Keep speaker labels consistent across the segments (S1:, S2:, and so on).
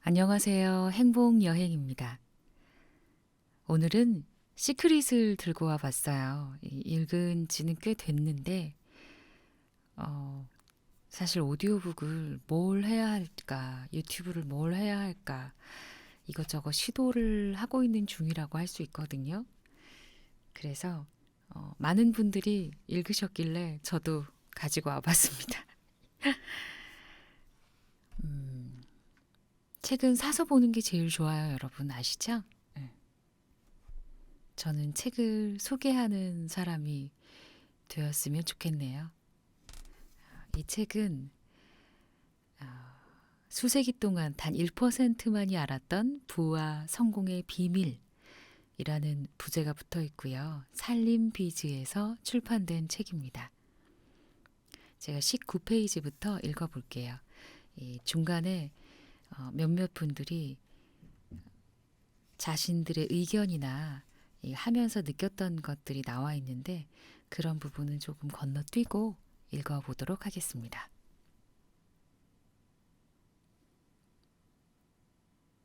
S1: 안녕하세요. 행복여행입니다. 오늘은 시크릿을 들고 와 봤어요. 읽은 지는 꽤 됐는데, 어, 사실 오디오북을 뭘 해야 할까, 유튜브를 뭘 해야 할까, 이것저것 시도를 하고 있는 중이라고 할 수 있거든요. 그래서 많은 분들이 읽으셨길래 저도 가지고 와 봤습니다. 책은 사서 보는 게 제일 좋아요, 여러분. 아시죠? 네. 저는 책을 소개하는 사람이 되었으면 좋겠네요. 이 책은 수세기 동안 단 1%만이 알았던 부와 성공의 비밀이라는 부제가 붙어 있고요. 살림비즈에서 출판된 책입니다. 제가 19페이지부터 읽어볼게요. 이 중간에 몇몇 분들이 자신들의 의견이나 하면서 느꼈던 것들이 나와 있는데 그런 부분은 조금 건너뛰고 읽어보도록 하겠습니다.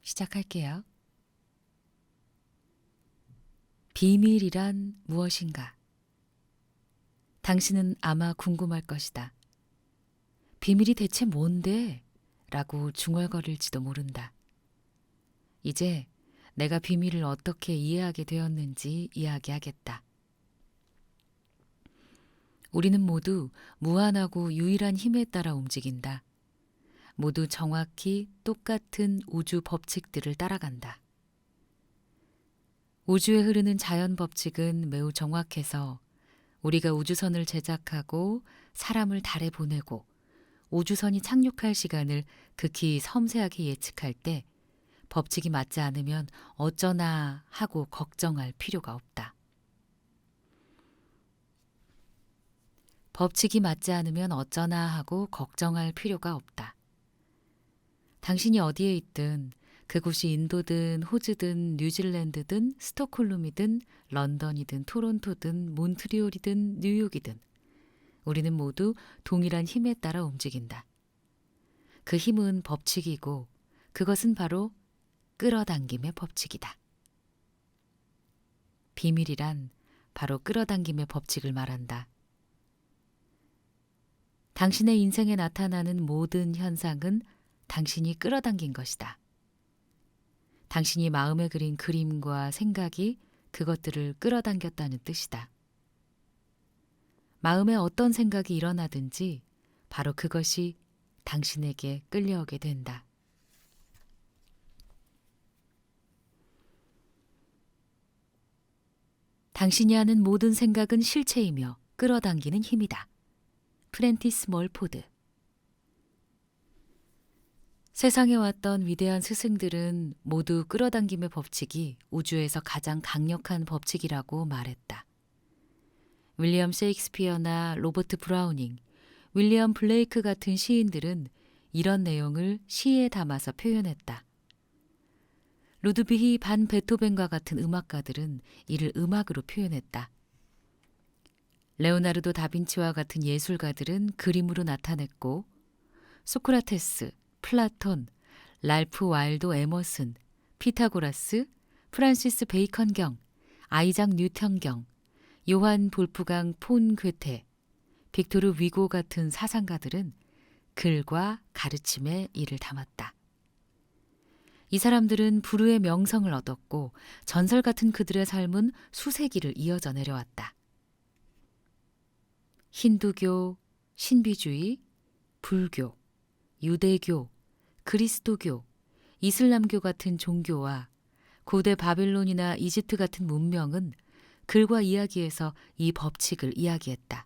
S1: 시작할게요. 비밀이란 무엇인가? 당신은 아마 궁금할 것이다. 비밀이 대체 뭔데? 라고 중얼거릴지도 모른다. 이제 내가 비밀을 어떻게 이해하게 되었는지 이야기하겠다. 우리는 모두 무한하고 유일한 힘에 따라 움직인다. 모두 정확히 똑같은 우주 법칙들을 따라간다. 우주에 흐르는 자연 법칙은 매우 정확해서 우리가 우주선을 제작하고 사람을 달에 보내고 우주선이 착륙할 시간을 극히 섬세하게 예측할 때 법칙이 맞지 않으면 어쩌나 하고 걱정할 필요가 없다. 법칙이 맞지 않으면 어쩌나 하고 걱정할 필요가 없다. 당신이 어디에 있든 그곳이 인도든 호주든 뉴질랜드든 스톡홀름이든 런던이든 토론토든 몬트리올이든 뉴욕이든 우리는 모두 동일한 힘에 따라 움직인다. 그 힘은 법칙이고 그것은 바로 끌어당김의 법칙이다. 비밀이란 바로 끌어당김의 법칙을 말한다. 당신의 인생에 나타나는 모든 현상은 당신이 끌어당긴 것이다. 당신이 마음에 그린 그림과 생각이 그것들을 끌어당겼다는 뜻이다. 마음에 어떤 생각이 일어나든지 바로 그것이 당신에게 끌려오게 된다. 당신이 하는 모든 생각은 실체이며 끌어당기는 힘이다. 프렌티스 멀포드. 세상에 왔던 위대한 스승들은 모두 끌어당김의 법칙이 우주에서 가장 강력한 법칙이라고 말했다. 윌리엄 셰익스피어나 로버트 브라우닝, 윌리엄 블레이크 같은 시인들은 이런 내용을 시에 담아서 표현했다. 루드비히 반 베토벤과 같은 음악가들은 이를 음악으로 표현했다. 레오나르도 다빈치와 같은 예술가들은 그림으로 나타냈고 소크라테스, 플라톤, 랄프 와일도 에머슨, 피타고라스, 프란시스 베이컨경, 아이작 뉴턴경, 요한 볼프강 폰 괴테, 빅토르 위고 같은 사상가들은 글과 가르침에 이를 담았다. 이 사람들은 불후의 명성을 얻었고 전설 같은 그들의 삶은 수세기를 이어져 내려왔다. 힌두교, 신비주의, 불교, 유대교, 그리스도교, 이슬람교 같은 종교와 고대 바빌론이나 이집트 같은 문명은 글과 이야기에서 이 법칙을 이야기했다.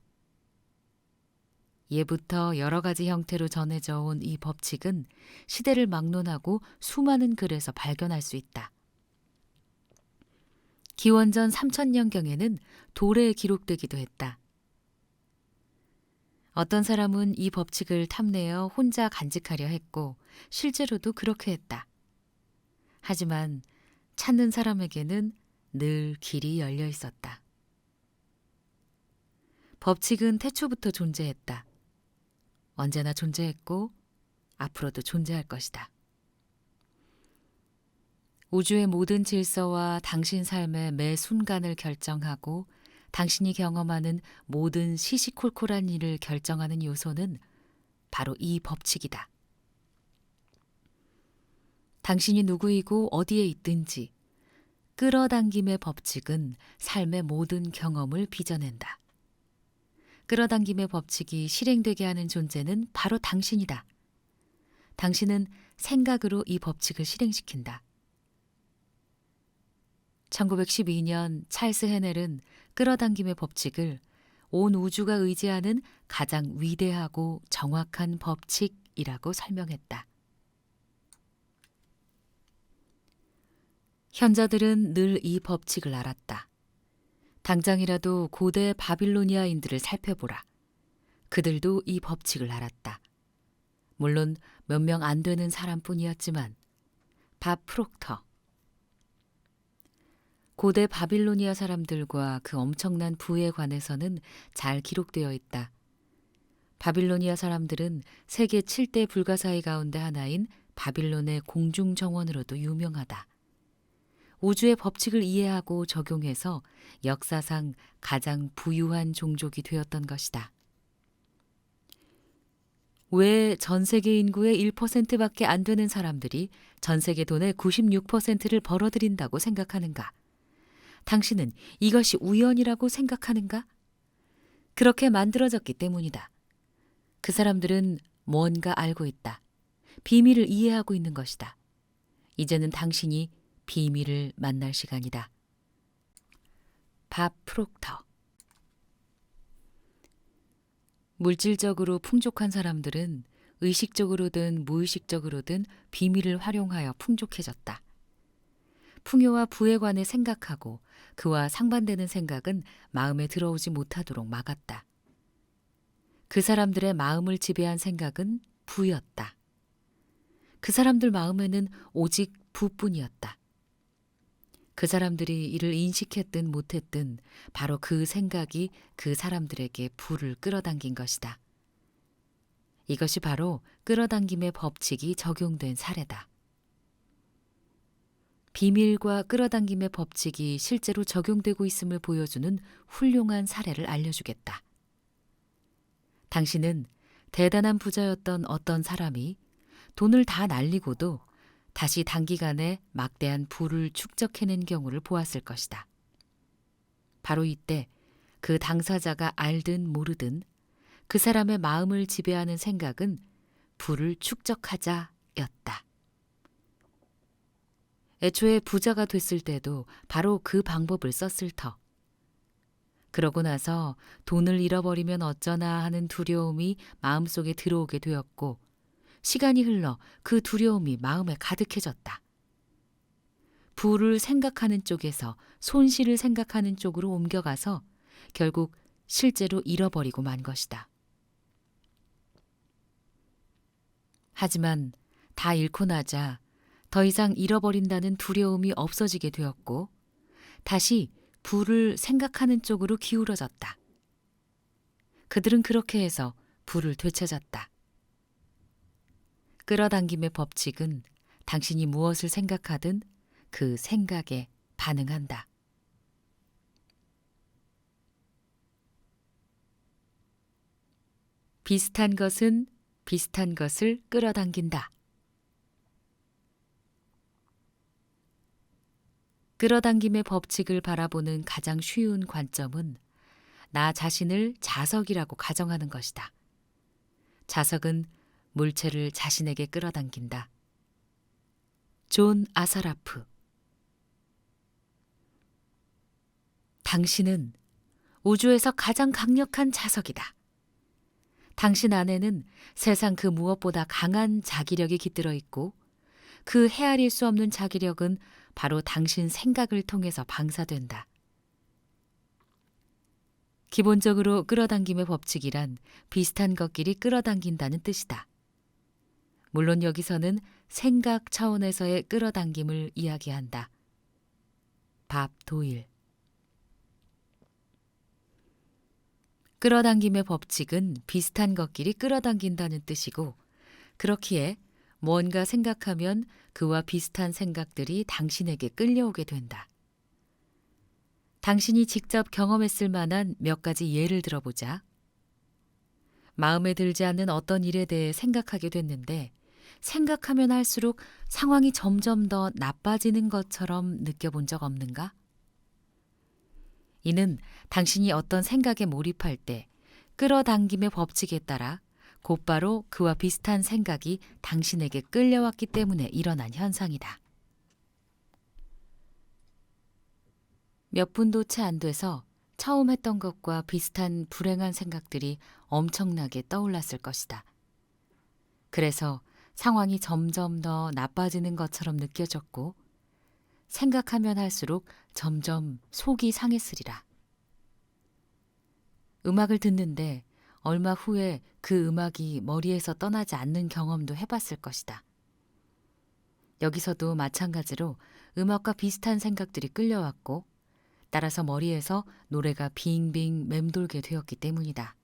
S1: 예부터 여러 가지 형태로 전해져 온 이 법칙은 시대를 막론하고 수많은 글에서 발견할 수 있다. 기원전 3000년경에는 돌에 기록되기도 했다. 어떤 사람은 이 법칙을 탐내어 혼자 간직하려 했고 실제로도 그렇게 했다. 하지만 찾는 사람에게는 늘 길이 열려 있었다. 법칙은 태초부터 존재했다. 언제나 존재했고 앞으로도 존재할 것이다. 우주의 모든 질서와 당신 삶의 매 순간을 결정하고 당신이 경험하는 모든 시시콜콜한 일을 결정하는 요소는 바로 이 법칙이다. 당신이 누구이고 어디에 있든지 끌어당김의 법칙은 삶의 모든 경험을 빚어낸다. 끌어당김의 법칙이 실행되게 하는 존재는 바로 당신이다. 당신은 생각으로 이 법칙을 실행시킨다. 1912년 찰스 헤넬은 끌어당김의 법칙을 온 우주가 의지하는 가장 위대하고 정확한 법칙이라고 설명했다. 현자들은 늘 이 법칙을 알았다. 당장이라도 고대 바빌로니아인들을 살펴보라. 그들도 이 법칙을 알았다. 물론 몇 명 안 되는 사람뿐이었지만 밥 프록터. 고대 바빌로니아 사람들과 그 엄청난 부에 관해서는 잘 기록되어 있다. 바빌로니아 사람들은 세계 7대 불가사의 가운데 하나인 바빌론의 공중정원으로도 유명하다. 우주의 법칙을 이해하고 적용해서 역사상 가장 부유한 종족이 되었던 것이다. 왜 전 세계 인구의 1%밖에 안 되는 사람들이 전 세계 돈의 96%를 벌어들인다고 생각하는가? 당신은 이것이 우연이라고 생각하는가? 그렇게 만들어졌기 때문이다. 그 사람들은 뭔가 알고 있다. 비밀을 이해하고 있는 것이다. 이제는 당신이 비밀을 만날 시간이다. 밥 프록터. 물질적으로 풍족한 사람들은 의식적으로든 무의식적으로든 비밀을 활용하여 풍족해졌다. 풍요와 부에 관해 생각하고 그와 상반되는 생각은 마음에 들어오지 못하도록 막았다. 그 사람들의 마음을 지배한 생각은 부였다. 그 사람들 마음에는 오직 부뿐이었다. 그 사람들이 이를 인식했든 못했든 바로 그 생각이 그 사람들에게 부를 끌어당긴 것이다. 이것이 바로 끌어당김의 법칙이 적용된 사례다. 비밀과 끌어당김의 법칙이 실제로 적용되고 있음을 보여주는 훌륭한 사례를 알려주겠다. 당신은 대단한 부자였던 어떤 사람이 돈을 다 날리고도 다시 단기간에 막대한 부를 축적해낸 경우를 보았을 것이다. 바로 이때 그 당사자가 알든 모르든 그 사람의 마음을 지배하는 생각은 부를 축적하자였다. 애초에 부자가 됐을 때도 바로 그 방법을 썼을 터. 그러고 나서 돈을 잃어버리면 어쩌나 하는 두려움이 마음속에 들어오게 되었고 시간이 흘러 그 두려움이 마음에 가득해졌다. 부를 생각하는 쪽에서 손실을 생각하는 쪽으로 옮겨가서 결국 실제로 잃어버리고 만 것이다. 하지만 다 잃고 나자 더 이상 잃어버린다는 두려움이 없어지게 되었고 다시 부를 생각하는 쪽으로 기울어졌다. 그들은 그렇게 해서 부를 되찾았다. 끌어당김의 법칙은 당신이 무엇을 생각하든 그 생각에 반응한다. 비슷한 것은 비슷한 것을 끌어당긴다. 끌어당김의 법칙을 바라보는 가장 쉬운 관점은 나 자신을 자석이라고 가정하는 것이다. 자석은 물체를 자신에게 끌어당긴다. 존 아사라프. 당신은 우주에서 가장 강력한 자석이다. 당신 안에는 세상 그 무엇보다 강한 자기력이 깃들어 있고 그 헤아릴 수 없는 자기력은 바로 당신 생각을 통해서 방사된다. 기본적으로 끌어당김의 법칙이란 비슷한 것끼리 끌어당긴다는 뜻이다. 물론 여기서는 생각 차원에서의 끌어당김을 이야기한다. 밥 도일. 끌어당김의 법칙은 비슷한 것끼리 끌어당긴다는 뜻이고 그렇기에 뭔가 생각하면 그와 비슷한 생각들이 당신에게 끌려오게 된다. 당신이 직접 경험했을 만한 몇 가지 예를 들어보자. 마음에 들지 않는 어떤 일에 대해 생각하게 됐는데 생각하면 할수록 상황이 점점 더 나빠지는 것처럼 느껴본 적 없는가? 이는 당신이 어떤 생각에 몰입할 때 끌어당김의 법칙에 따라 곧바로 그와 비슷한 생각이 당신에게 끌려왔기 때문에 일어난 현상이다. 몇 분도 채 안 돼서 처음 했던 것과 비슷한 불행한 생각들이 엄청나게 떠올랐을 것이다. 그래서 상황이 점점 더 나빠지는 것처럼 느껴졌고 생각하면 할수록 점점 속이 상했으리라. 음악을 듣는데 얼마 후에 그 음악이 머리에서 떠나지 않는 경험도 해봤을 것이다. 여기서도 마찬가지로 음악과 비슷한 생각들이 끌려왔고 따라서 머리에서 노래가 빙빙 맴돌게 되었기 때문이다.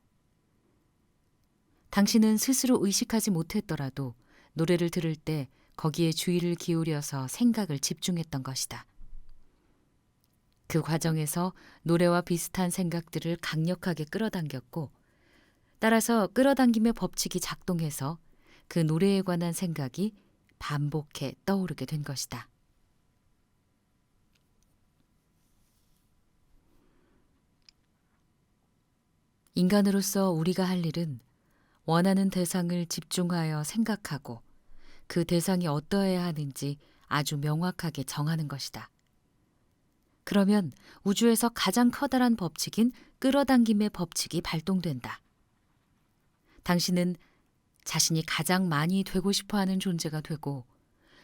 S1: 당신은 스스로 의식하지 못했더라도 노래를 들을 때 거기에 주의를 기울여서 생각을 집중했던 것이다. 그 과정에서 노래와 비슷한 생각들을 강력하게 끌어당겼고 따라서 끌어당김의 법칙이 작동해서 그 노래에 관한 생각이 반복해 떠오르게 된 것이다. 인간으로서 우리가 할 일은 원하는 대상을 집중하여 생각하고 그 대상이 어떠해야 하는지 아주 명확하게 정하는 것이다. 그러면 우주에서 가장 커다란 법칙인 끌어당김의 법칙이 발동된다. 당신은 자신이 가장 많이 되고 싶어하는 존재가 되고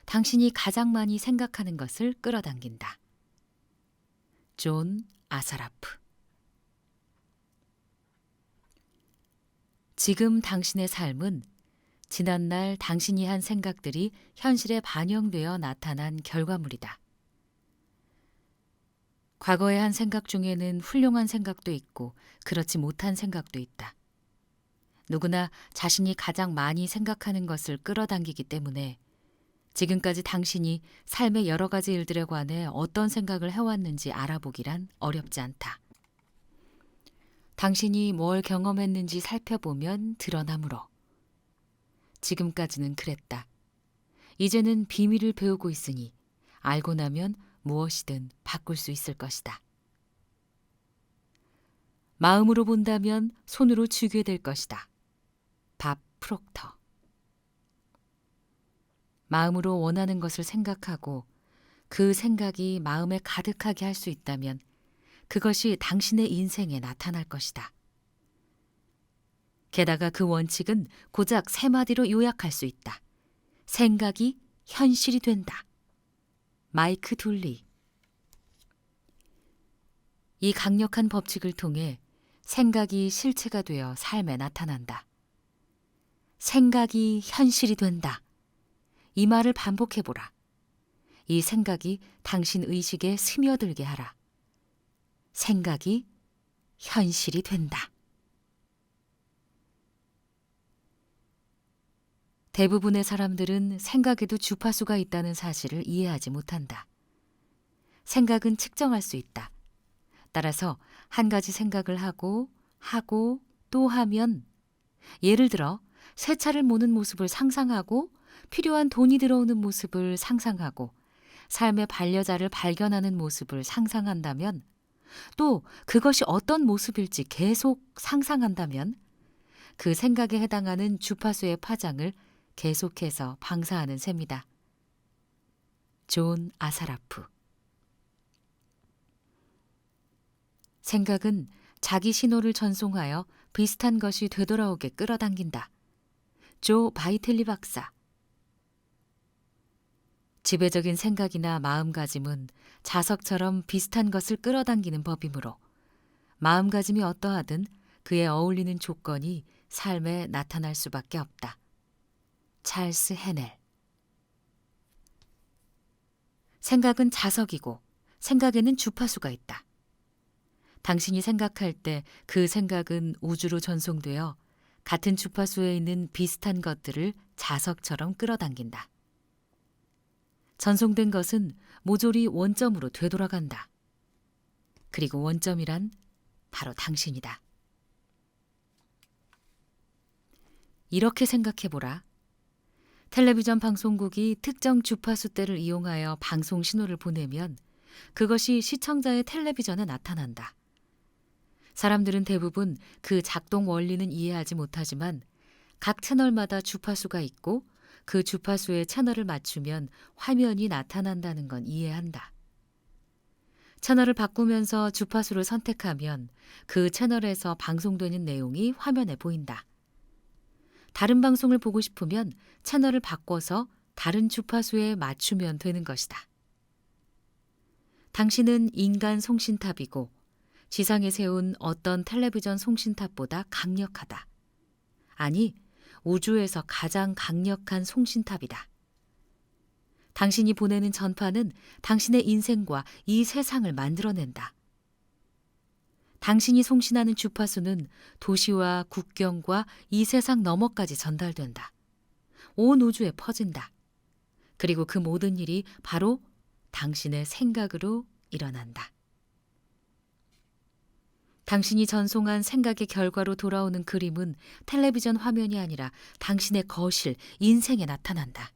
S1: 당신이 가장 많이 생각하는 것을 끌어당긴다. 존 아사라프. 지금 당신의 삶은 지난날 당신이 한 생각들이 현실에 반영되어 나타난 결과물이다. 과거에 한 생각 중에는 훌륭한 생각도 있고 그렇지 못한 생각도 있다. 누구나 자신이 가장 많이 생각하는 것을 끌어당기기 때문에 지금까지 당신이 삶의 여러 가지 일들에 관해 어떤 생각을 해왔는지 알아보기란 어렵지 않다. 당신이 뭘 경험했는지 살펴보면 드러나므로. 지금까지는 그랬다. 이제는 비밀을 배우고 있으니 알고 나면 무엇이든 바꿀 수 있을 것이다. 마음으로 본다면 손으로 쥐게 될 것이다. 밥 프록터. 마음으로 원하는 것을 생각하고 그 생각이 마음에 가득하게 할 수 있다면 그것이 당신의 인생에 나타날 것이다. 게다가 그 원칙은 고작 3마디로 요약할 수 있다. 생각이 현실이 된다. 마이크 둘리. 이 강력한 법칙을 통해 생각이 실체가 되어 삶에 나타난다. 생각이 현실이 된다. 이 말을 반복해보라. 이 생각이 당신 의식에 스며들게 하라. 생각이 현실이 된다. 대부분의 사람들은 생각에도 주파수가 있다는 사실을 이해하지 못한다. 생각은 측정할 수 있다. 따라서 한 가지 생각을 하고 또 하면 예를 들어 세차를 모는 모습을 상상하고 필요한 돈이 들어오는 모습을 상상하고 삶의 반려자를 발견하는 모습을 상상한다면 또 그것이 어떤 모습일지 계속 상상한다면 그 생각에 해당하는 주파수의 파장을 계속해서 방사하는 셈이다. 존 아사라프. 생각은 자기 신호를 전송하여 비슷한 것이 되돌아오게 끌어당긴다. 조 바이텔리 박사. 지배적인 생각이나 마음가짐은 자석처럼 비슷한 것을 끌어당기는 법이므로 마음가짐이 어떠하든 그에 어울리는 조건이 삶에 나타날 수밖에 없다. 찰스 헤넬. 생각은 자석이고 생각에는 주파수가 있다. 당신이 생각할 때 그 생각은 우주로 전송되어 같은 주파수에 있는 비슷한 것들을 자석처럼 끌어당긴다. 전송된 것은 모조리 원점으로 되돌아간다. 그리고 원점이란 바로 당신이다. 이렇게 생각해보라. 텔레비전 방송국이 특정 주파수대를 이용하여 방송 신호를 보내면 그것이 시청자의 텔레비전에 나타난다. 사람들은 대부분 그 작동 원리는 이해하지 못하지만 각 채널마다 주파수가 있고 그 주파수의 채널을 맞추면 화면이 나타난다는 건 이해한다. 채널을 바꾸면서 주파수를 선택하면 그 채널에서 방송되는 내용이 화면에 보인다. 다른 방송을 보고 싶으면 채널을 바꿔서 다른 주파수에 맞추면 되는 것이다. 당신은 인간 송신탑이고 지상에 세운 어떤 텔레비전 송신탑보다 강력하다. 아니, 우주에서 가장 강력한 송신탑이다. 당신이 보내는 전파는 당신의 인생과 이 세상을 만들어낸다. 당신이 송신하는 주파수는 도시와 국경과 이 세상 너머까지 전달된다. 온 우주에 퍼진다. 그리고 그 모든 일이 바로 당신의 생각으로 일어난다. 당신이 전송한 생각의 결과로 돌아오는 그림은 텔레비전 화면이 아니라 당신의 거실, 인생에 나타난다.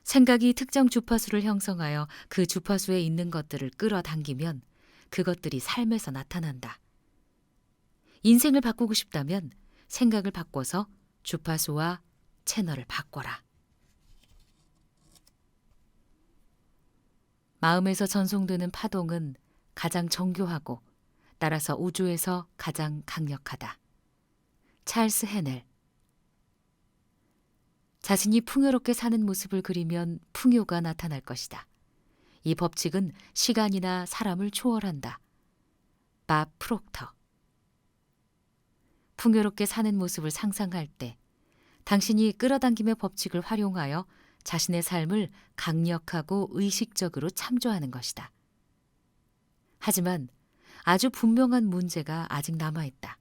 S1: 생각이 특정 주파수를 형성하여 그 주파수에 있는 것들을 끌어당기면 그것들이 삶에서 나타난다. 인생을 바꾸고 싶다면 생각을 바꿔서 주파수와 채널을 바꿔라. 마음에서 전송되는 파동은 가장 정교하고 따라서 우주에서 가장 강력하다. 찰스 헤넬. 자신이 풍요롭게 사는 모습을 그리면 풍요가 나타날 것이다. 이 법칙은 시간이나 사람을 초월한다. 밥 프록터. 풍요롭게 사는 모습을 상상할 때 당신이 끌어당김의 법칙을 활용하여 자신의 삶을 강력하고 의식적으로 참조하는 것이다. 하지만 아주 분명한 문제가 아직 남아있다.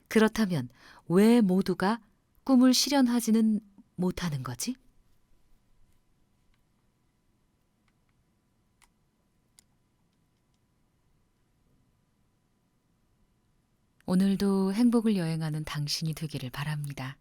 S1: 그렇다면 왜 모두가 꿈을 실현하지는 못하는 거지? 오늘도 행복을 여행하는 당신이 되기를 바랍니다.